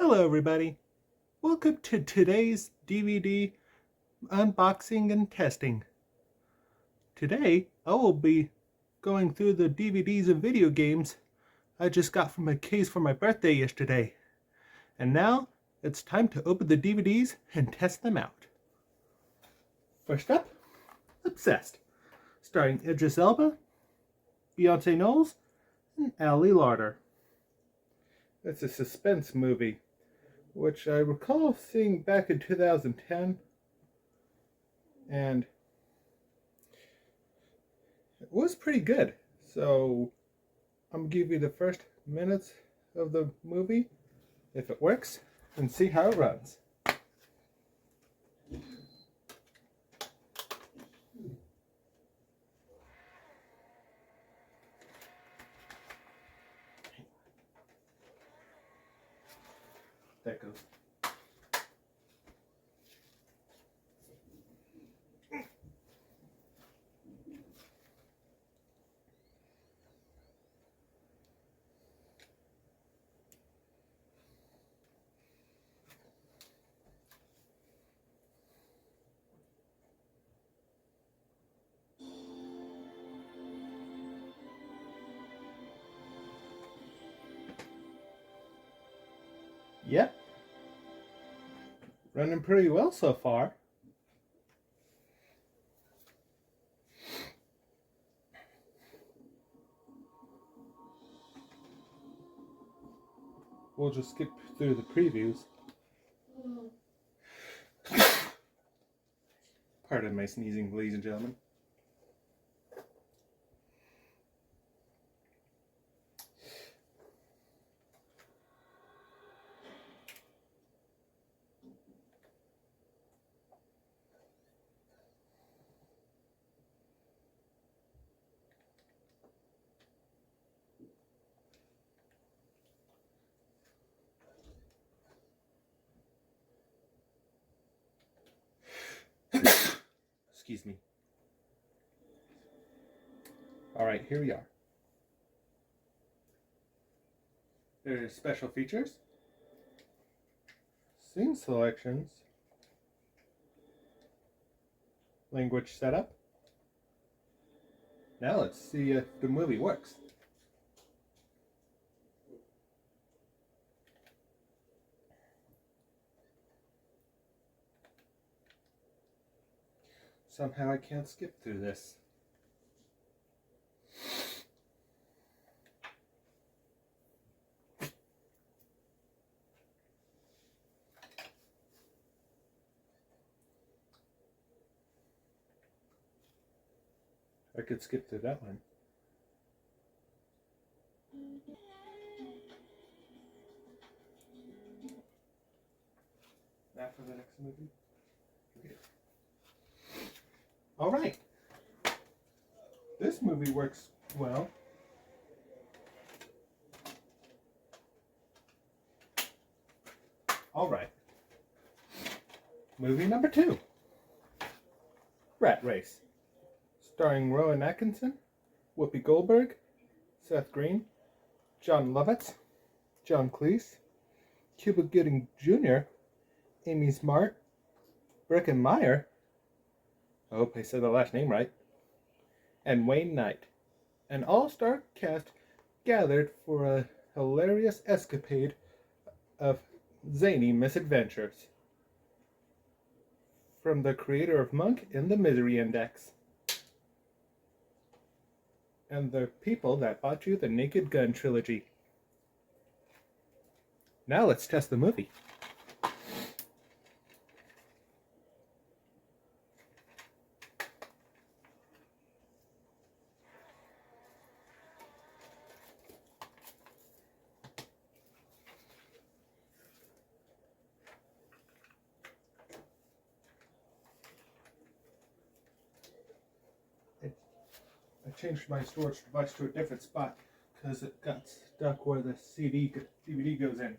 Hello everybody, welcome to today's DVD unboxing and testing. Today I will be going through the DVDs of video games I just got from McKay's for my birthday yesterday. And now it's time to open the DVDs and test them out. First up, Obsessed, starring Idris Elba, Beyonce Knowles, and Ali Larter. It's a suspense movie, which I recall seeing back in 2010, and it was pretty good. So I'm gonna give you the first minutes of the movie, if it works, and see how it runs. That goes. Yep. Running pretty well so far. We'll just skip through the previews. Pardon my sneezing, ladies and gentlemen. Excuse me. Alright, here we are. There's special features, scene selections, language setup. Now let's see if the movie works. Somehow I can't skip through this. I could skip through that one. Now for the next movie. Alright. This movie works well. Alright. Movie number 2. Rat Race. Starring Rowan Atkinson, Whoopi Goldberg, Seth Green, John Lovitz, John Cleese, Cuba Gooding Jr., Amy Smart, Breckin Meyer, I hope I said the last name right, and Wayne Knight. An all-star cast gathered for a hilarious escapade of zany misadventures. From the creator of Monk and the Misery Index. And the people that bought you the Naked Gun trilogy. Now let's test the movie. I changed my storage device to a different spot because it got stuck where the DVD goes in.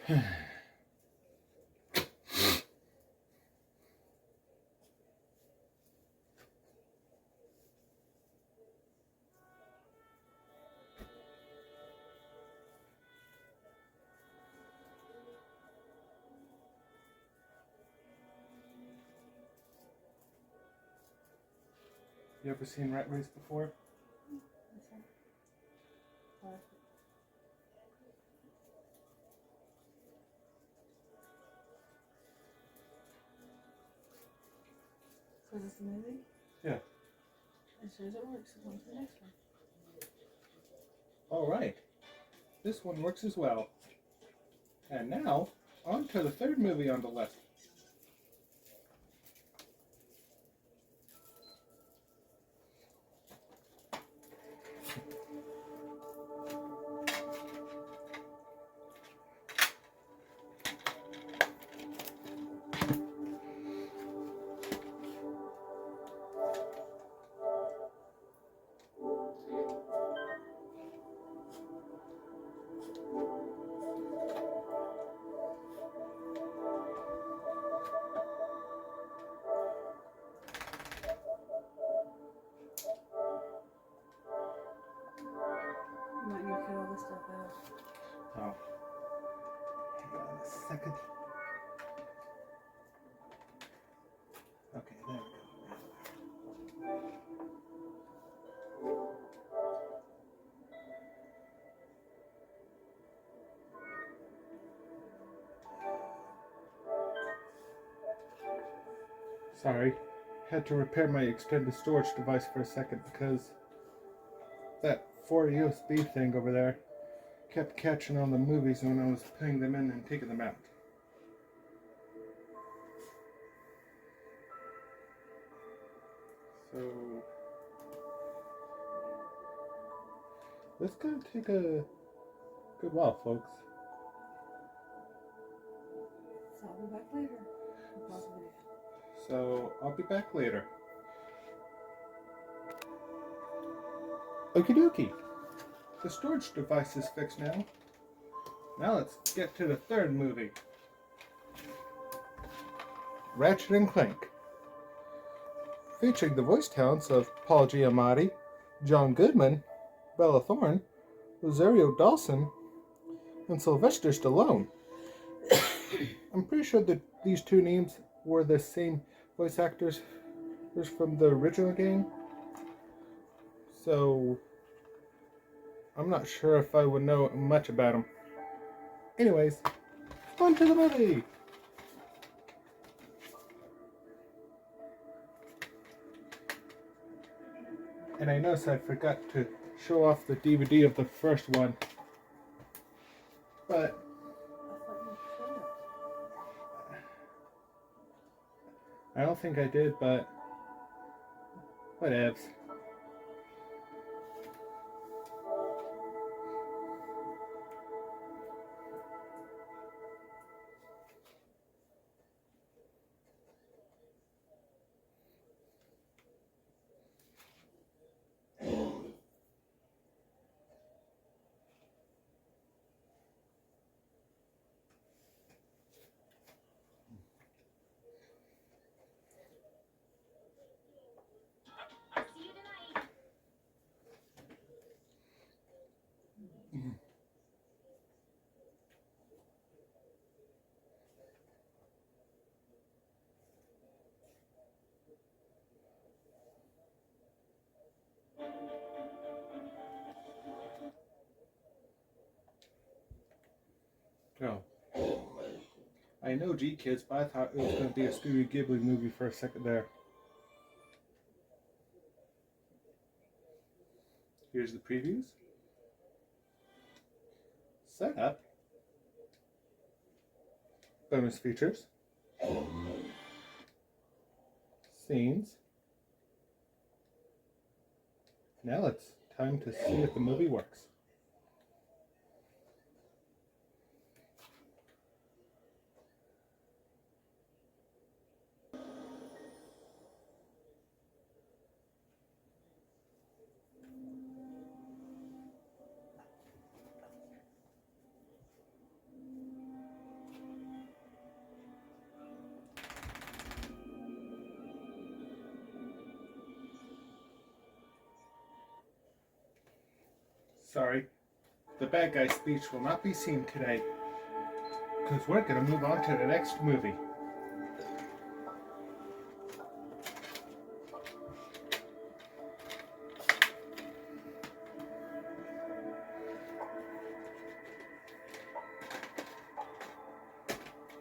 You ever seen Rat Race before? So is this the movie? Yeah. As soon as it works, it's on to the next one. Alright. This one works as well. And now, on to the third movie on the list. You might need to cut all this stuff out. Oh. Hang on a second. Okay, there we go. Sorry, had to repair my extended storage device for a second because that 4 USB thing over there kept catching on the movies when I was putting them in and taking them out. So this gonna take a good while, folks. So I'll be back later. Pause the video. So I'll be back later. Okie dokie. The storage device is fixed now. Now let's get to the third movie. Ratchet and Clank. Featuring the voice talents of Paul Giamatti, John Goodman, Bella Thorne, Rosario Dawson, and Sylvester Stallone. I'm pretty sure that these two names were the same voice actors from the original game. So I'm not sure if I would know much about them. Anyways, on to the movie! And I noticed I forgot to show off the DVD of the first one. But I don't think I did, but whatevs. Oh. I know G-Kids, but I thought it was going to be a Studio Ghibli movie for a second there. Here's the previews. Setup. Bonus features. Scenes. Now it's time to see if the movie works. Sorry, the bad guy speech will not be seen today, because we're going to move on to the next movie.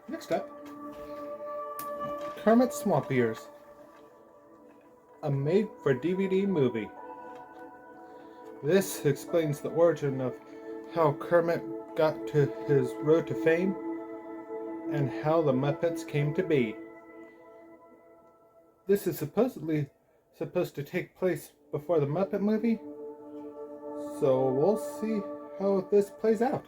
Next up, Kermit's Swamp Ears, a made-for-DVD movie. This explains the origin of how Kermit got to his road to fame and how the Muppets came to be. This is supposedly supposed to take place before the Muppet movie, so we'll see how this plays out.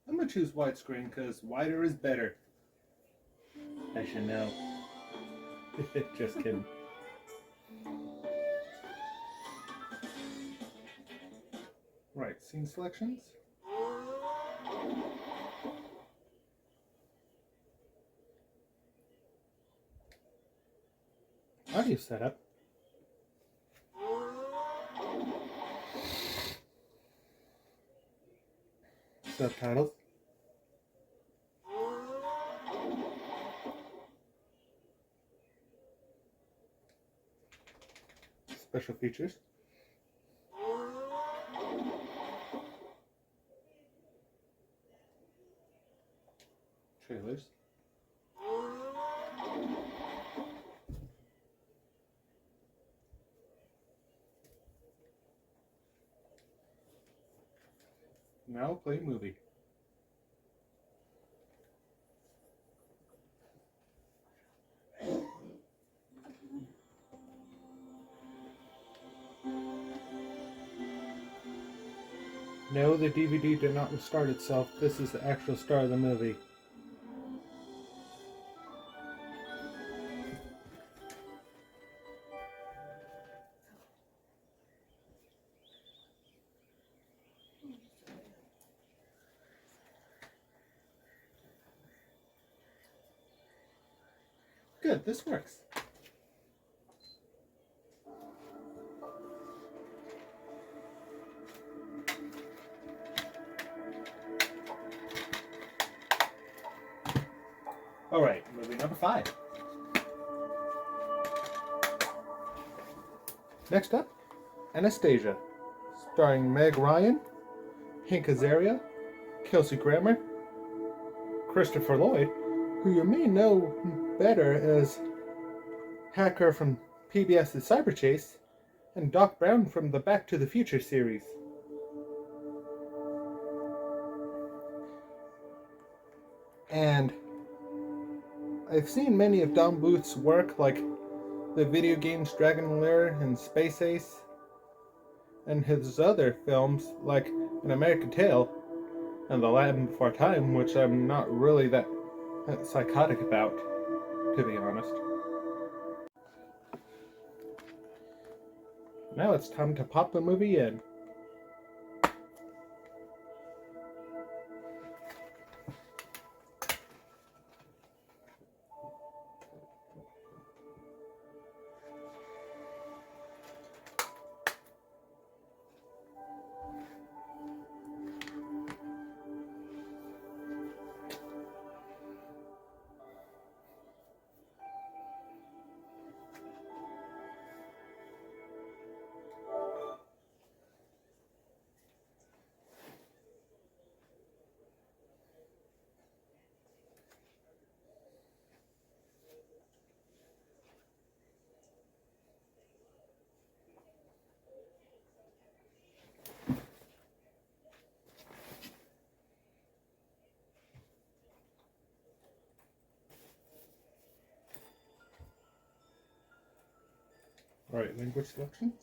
I'm gonna choose widescreen because wider is better. I should know. Just kidding. Right, scene selections. Audio setup. Subtitles. Special features. Trailers. Now play movie. No, the DVD did not restart itself. This is the actual start of the movie. Good, this works. Alright, movie number 5. Next up, Anastasia, starring Meg Ryan, Hank Azaria, Kelsey Grammer, Christopher Lloyd, who you may know better as Hacker from PBS's Cyber Chase, and Doc Brown from the Back to the Future series. And I've seen many of Don Bluth's work, like the video games Dragon Lair and Space Ace, and his other films like An American Tail and The Land Before Time, which I'm not really that psychotic about, to be honest. Now it's time to pop the movie in. Alright, language selections.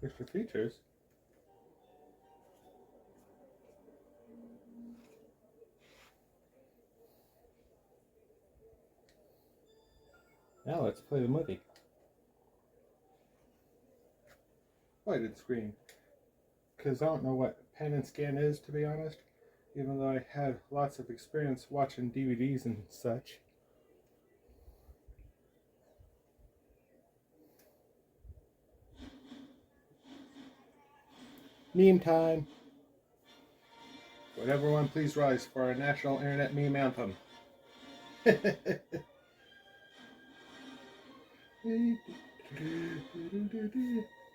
Here's for features. Now let's play the movie. Oh, I did screen. Because I don't know what pen and scan is, to be honest. Even though I had lots of experience watching DVDs and such. Meme time. Would everyone please rise for our national internet meme anthem?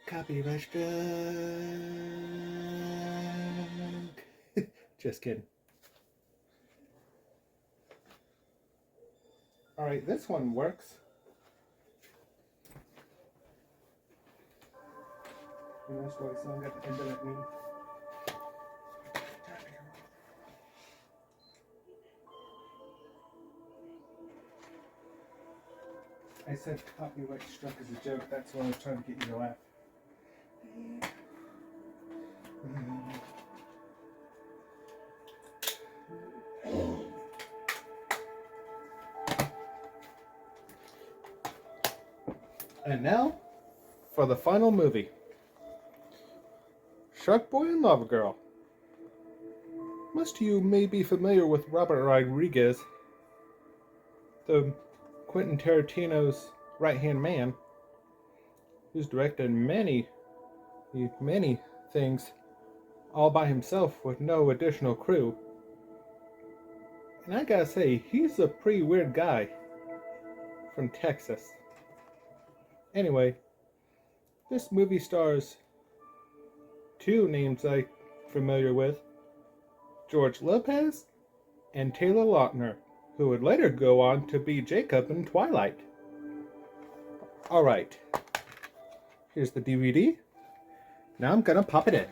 Copyright strike. Just kidding. Alright, this one works. And that's why someone got the internet meme. I said copyright struck as a joke. That's why I was trying to get you to laugh. And now, for the final movie. Shark Boy and Lava Girl. Most of you may be familiar with Robert Rodriguez, the Quentin Tarantino's right-hand man, who's directed many things all by himself with no additional crew. And I gotta say, he's a pretty weird guy from Texas. Anyway, this movie stars two names I'm familiar with, George Lopez and Taylor Lautner, who would later go on to be Jacob in Twilight. Alright, here's the DVD. Now I'm gonna pop it in.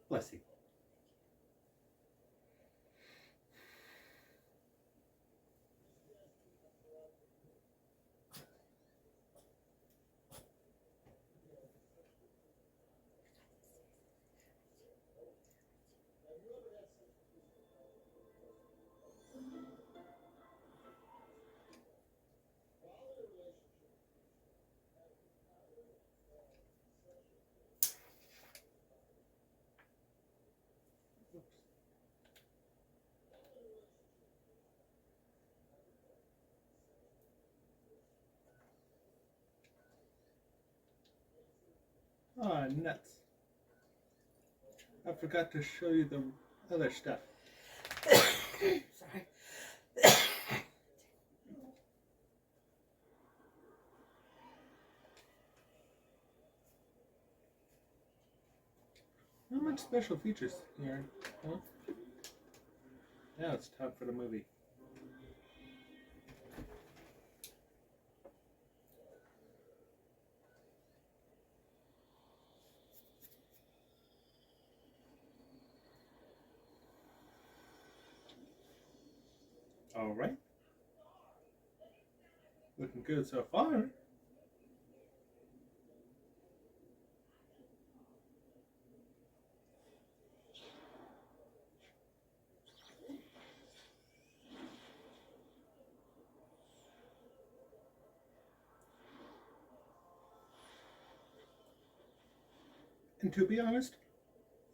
Bless you. Ah, nuts. I forgot to show you the other stuff. Sorry. Not much special features here, huh? Now it's time for the movie. Alright. Looking good so far. And to be honest,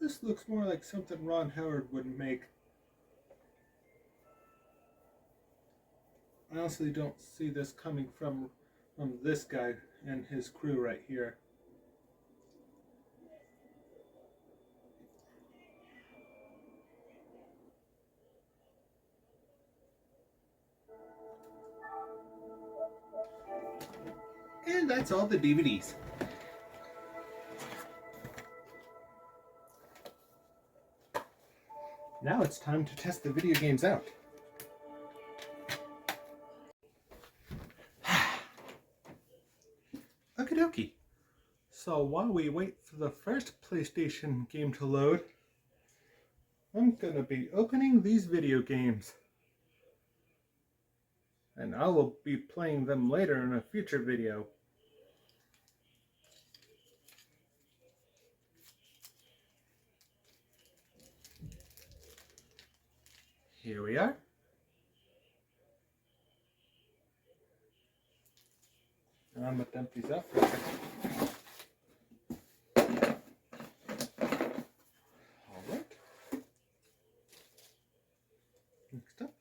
this looks more like something Ron Howard would make I honestly don't see this coming from this guy and his crew right here. And that's all the DVDs. Now it's time to test the video games out. Okie dokie. So while we wait for the first PlayStation game to load, I'm gonna be opening these video games. And I will be playing them later in a future video. Here we are. And I'm gonna dump these out for a second. Alright. Next up.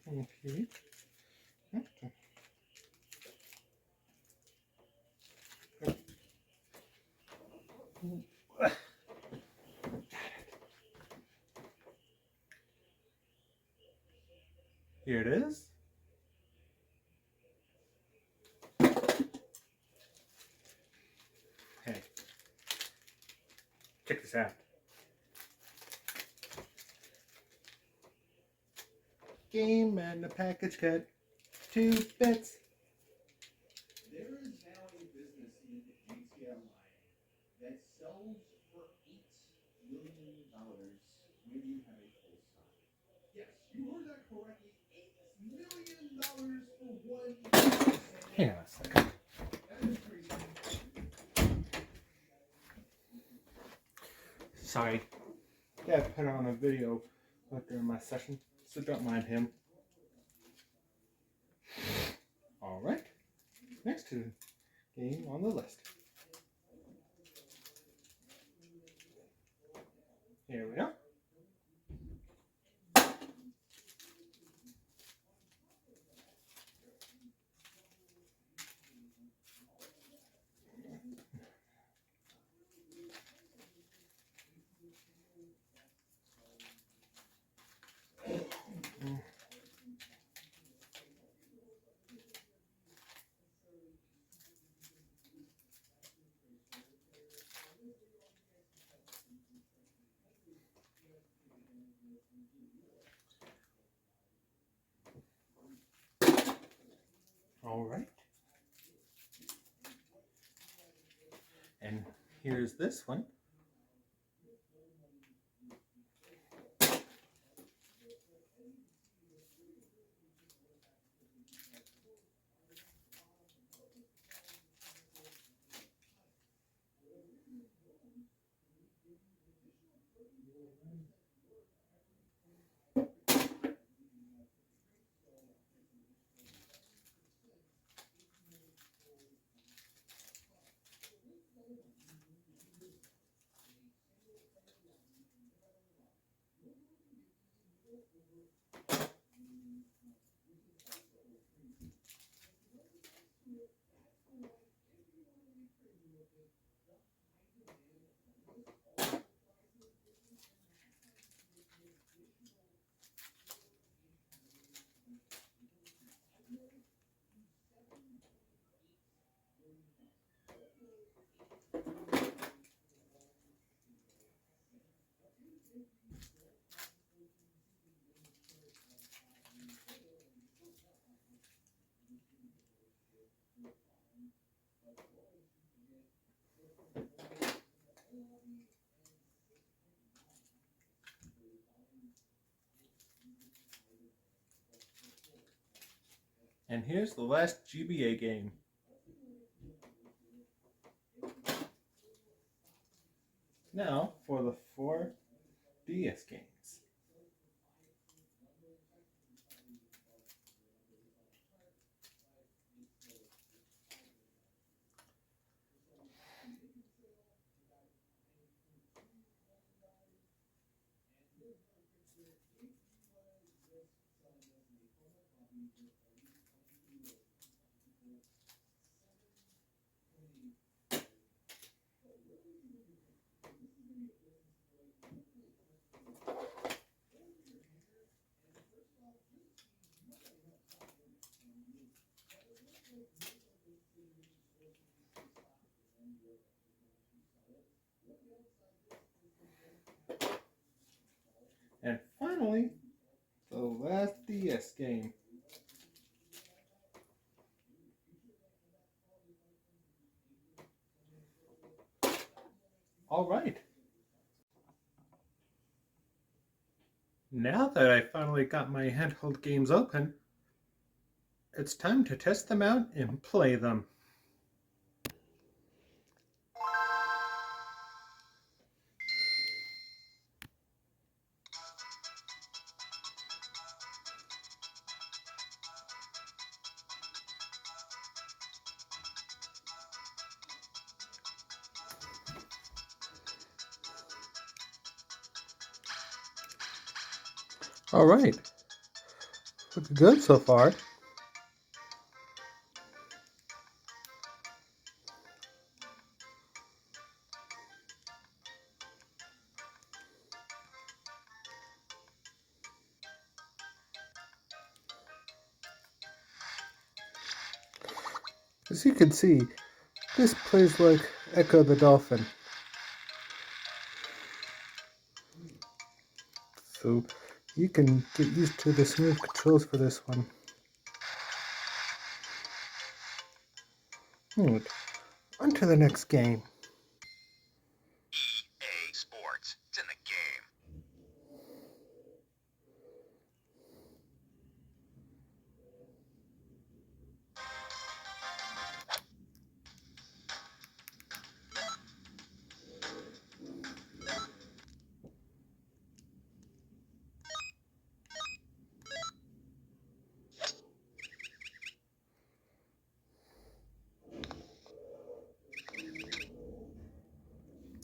Okay. Here it is. Hey, check this out. Game and a package cut. 2 bits. There is now a business in GTA Online that sells for $8 million when you have a full size. Yes, you heard that correctly. $8 million for one. Hang on a second. That is crazy. Sorry. Dad put on a video during my session, so don't mind him. Alright. Next to the game on the list. Here we are. All right. And here's this one. And here's the last GBA game. Now for the 4 DS games. last DS game. All right. Now that I finally got my handheld games open, it's time to test them out and play them. All right. Looking good so far. As you can see, this plays like Echo the Dolphin. So you can get used to the smooth controls for this one. Right. On to the next game. EA Sports. It's in the game.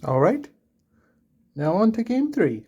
All right. Now on to game 3.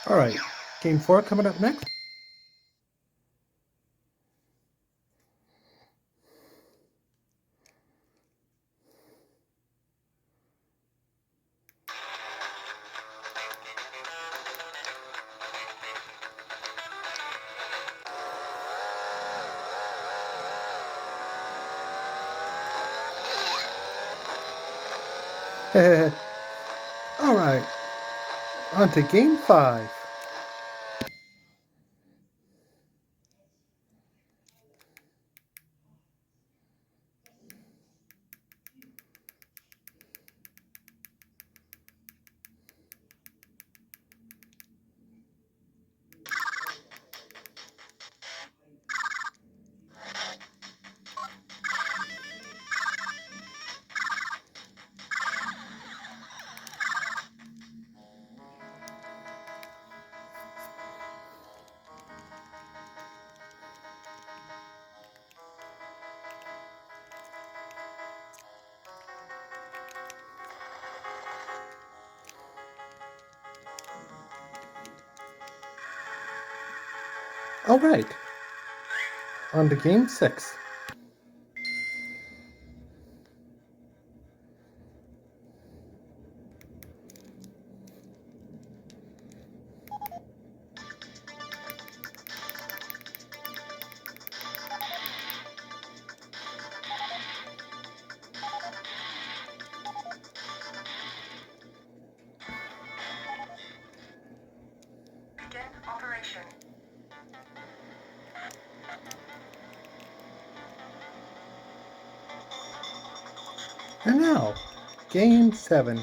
All right. Game 4 coming up next. All right. On to game 5. All right. On to game 6. Begin operation. And now, game 7.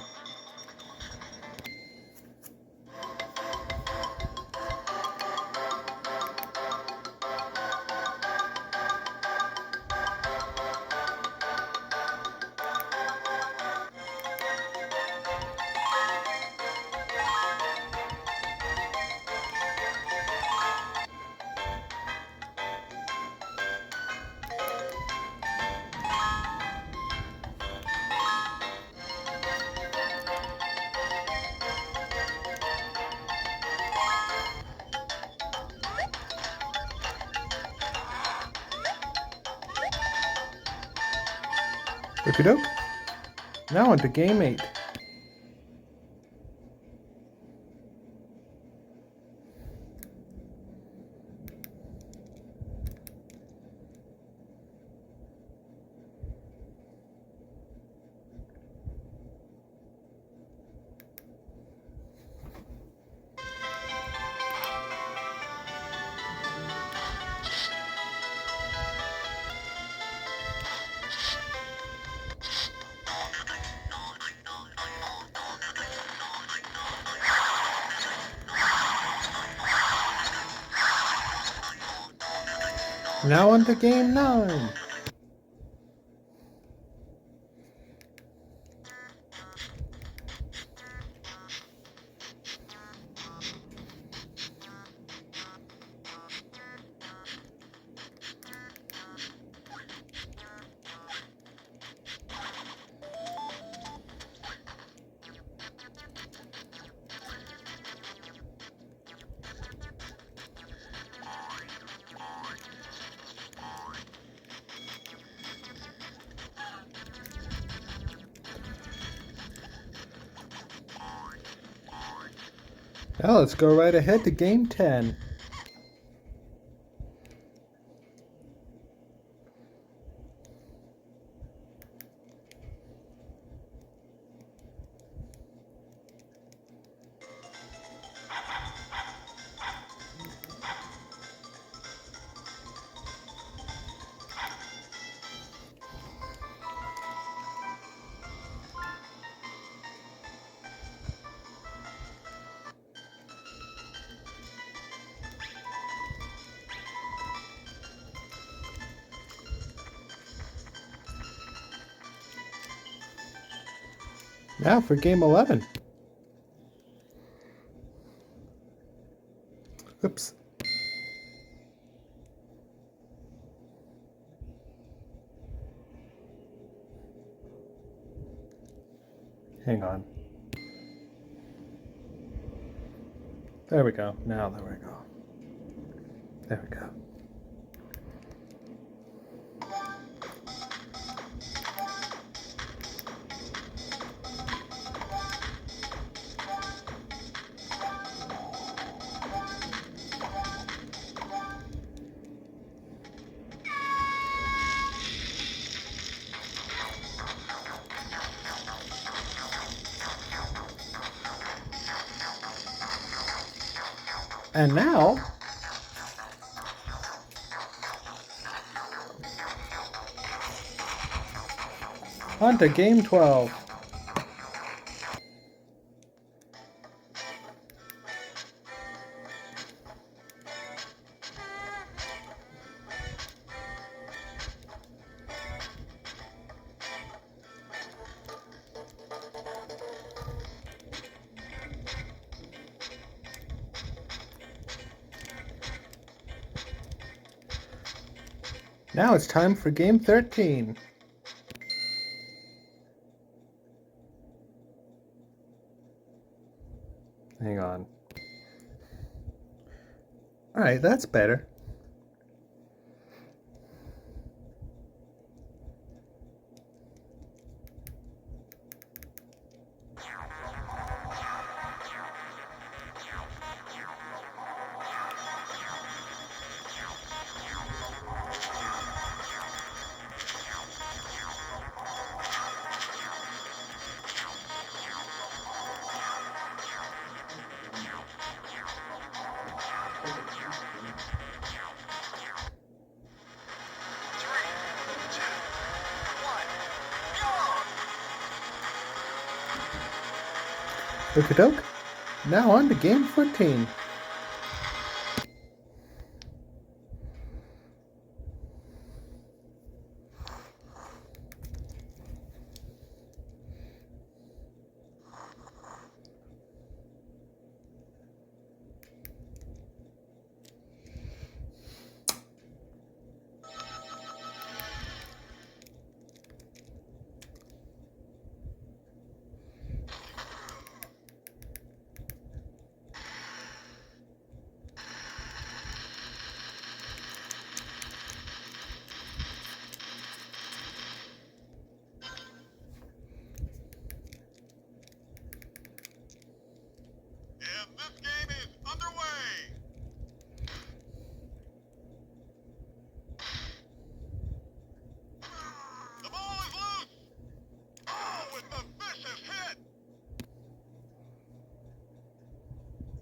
Okie doke. Now on to game 8. Now on to game 9. Now let's go right ahead to game 10. Now for game 11. Oops. Hang on. There we go. Now there we go. There we go. And now, on to game 12. Now it's time for game 13. Hang on. Alright, that's better. Okie doke. Now on to game 14.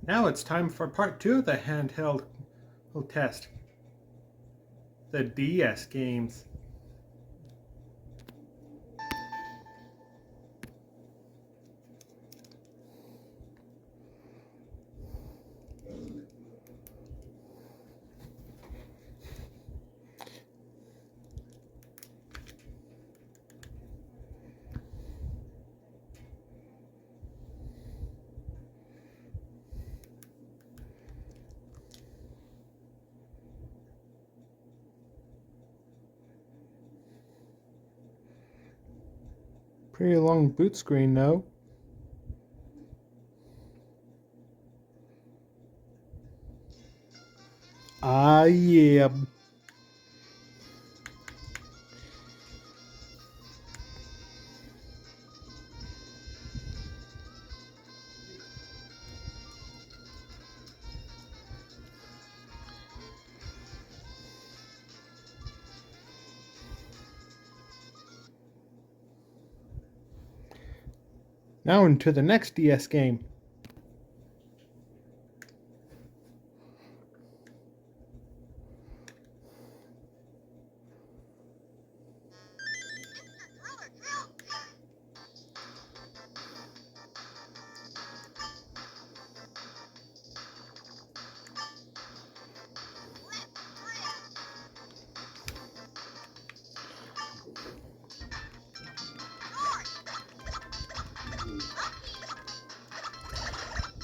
Now it's time for part 2 of the handheld test. The DS games. Pretty long boot screen, though. Ah, yeah. Now into the next DS game.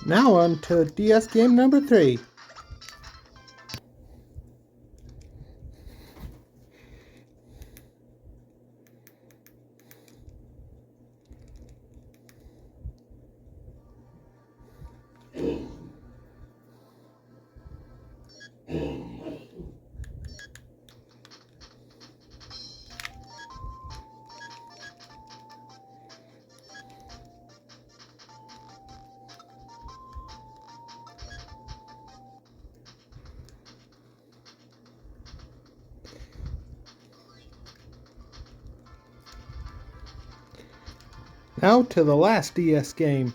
Now on to DS game number 3. Now to the last DS game.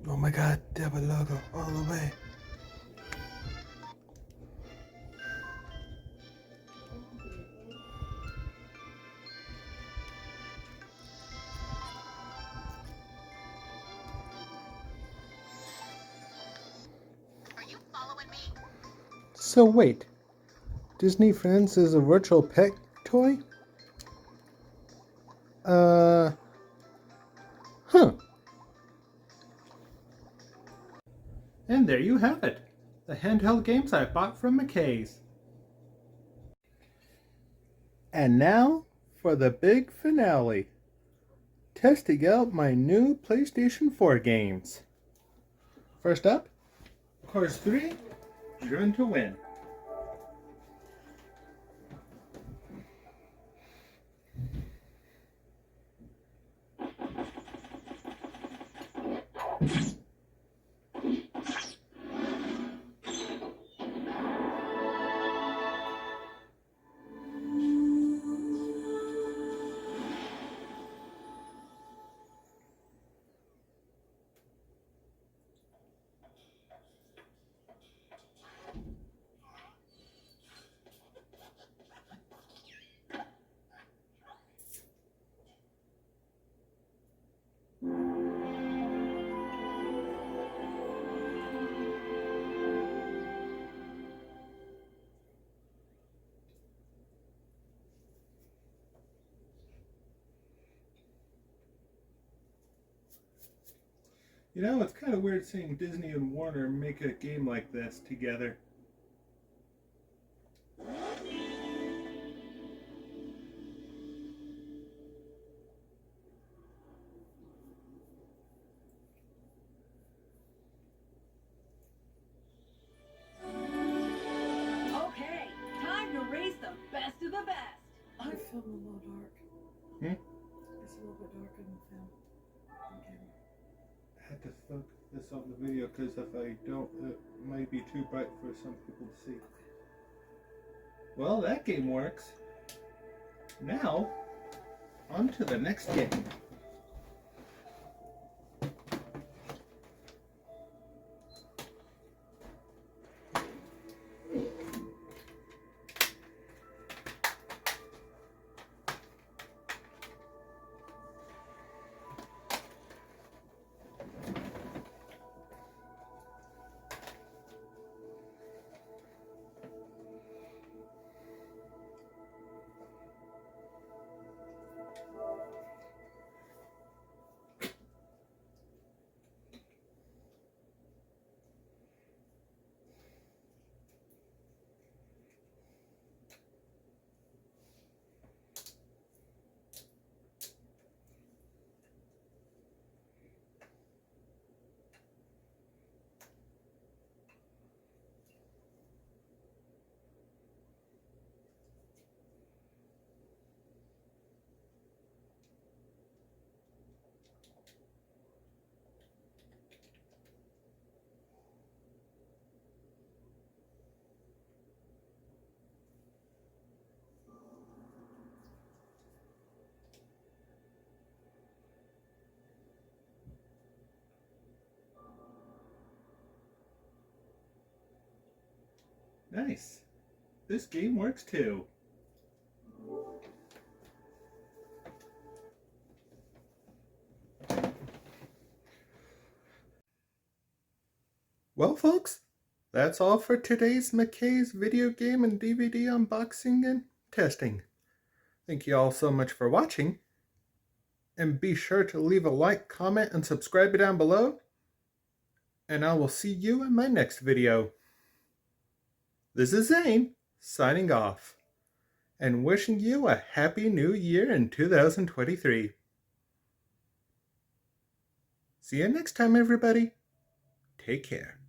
Oh my god, Devil logo all the way. Are you following me? So wait, Disney Friends is a virtual pet toy? Huh. And there you have it. The handheld games I bought from McKay's. And now for the big finale. Testing out my new PlayStation 4 games. First up, Course 3, Driven to Win. You know, it's kind of weird seeing Disney and Warner make a game like this together. Okay, time to race the best of the best. I film a little dark. Hmm? It's a little bit dark in the film. Okay. I had to focus. this on the video because if I don't, it might be too bright for some people to see. Well, that game works. Now, on to the next game. Nice. This game works too. Well, folks, that's all for today's McKay's video game and DVD unboxing and testing. Thank you all so much for watching. And be sure to leave a like, comment, and subscribe down below. And I will see you in my next video. This is Zane, signing off, and wishing you a happy new year in 2023. See you next time, everybody. Take care.